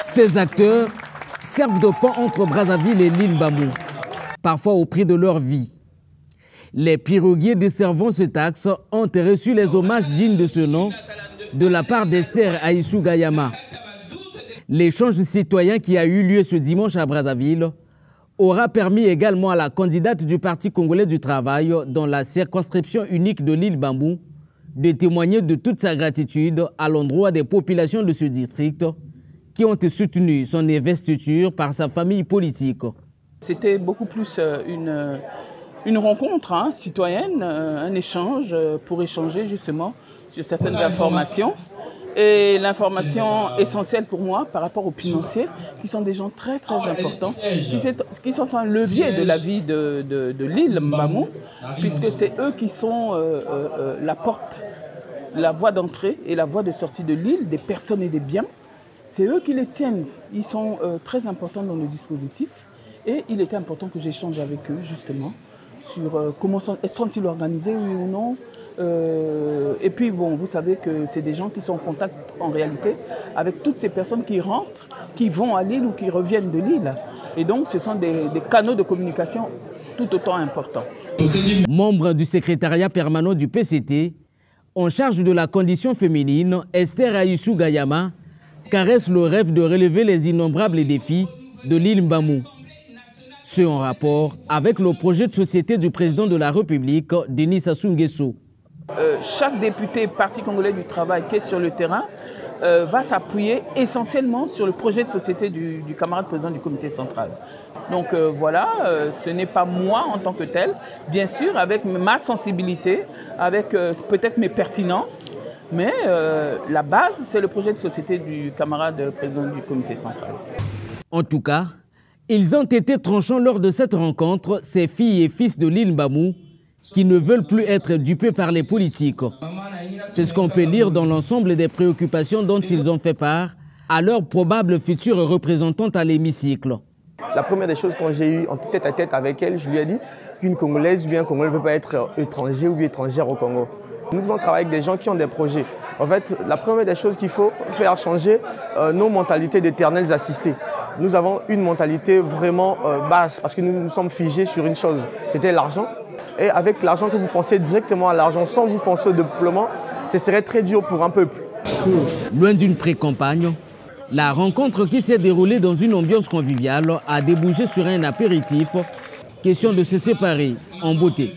Ces acteurs servent de pont entre Brazzaville et l'île Mbamou, parfois au prix de leur vie. Les piroguiers desservant cet axe ont reçu les hommages dignes de ce nom de la part d'Esther Aïssou Gayama. L'échange citoyen qui a eu lieu ce dimanche à Brazzaville aura permis également à la candidate du Parti congolais du travail dans la circonscription unique de l'île Mbamou de témoigner de toute sa gratitude à l'endroit des populations de ce district qui ont soutenu son investiture par sa famille politique. C'était beaucoup plus une rencontre citoyenne, un échange pour échanger justement sur certaines informations. Et l'information essentielle pour moi par rapport aux financiers, qui sont des gens très importants, qui sont un levier de la vie de l'île Mbamou, puisque c'est eux qui sont la porte, la voie d'entrée et la voie de sortie de l'île, des personnes et des biens. C'est eux qui les tiennent. Ils sont très importants dans le dispositif et il était important que j'échange avec eux justement sur comment sont-ils organisés, oui ou non. Et puis bon, vous savez que c'est des gens qui sont en contact en réalité avec toutes ces personnes qui rentrent, qui vont à l'île ou qui reviennent de l'île. Et donc ce sont des canaux de communication tout autant importants. Membre du secrétariat permanent du PCT, en charge de la condition féminine, Esther Aïssou Gayama caresse le rêve de relever les innombrables défis de l'île Mbamou. Ce en rapport avec le projet de société du président de la République, Denis Sassou Nguesso. Chaque député Parti congolais du travail qui est sur le terrain va s'appuyer essentiellement sur le projet de société du camarade président du comité central. Donc voilà, ce n'est pas moi en tant que tel, bien sûr avec ma sensibilité, avec peut-être mes pertinences, mais la base c'est le projet de société du camarade président du comité central. En tout cas, ils ont été tranchants lors de cette rencontre, ces filles et fils de l'île Mbamou, qui ne veulent plus être dupés par les politiques. C'est ce qu'on peut lire dans l'ensemble des préoccupations dont ils ont fait part à leur probable future représentante à l'hémicycle. La première des choses, quand j'ai eu en tête à tête avec elle, je lui ai dit qu'une Congolaise ou bien un Congolais ne peut pas être étranger ou étrangère au Congo. Nous devons travailler avec des gens qui ont des projets. En fait, la première des choses qu'il faut faire changer nos mentalités d'éternels assistés. Nous avons une mentalité vraiment basse parce que nous sommes figés sur une chose, c'était l'argent. Et avec l'argent que vous pensez directement à l'argent sans vous penser au développement, ce serait très dur pour un peuple. Loin d'une pré-campagne, la rencontre qui s'est déroulée dans une ambiance conviviale a débouché sur un apéritif, question de se séparer en beauté.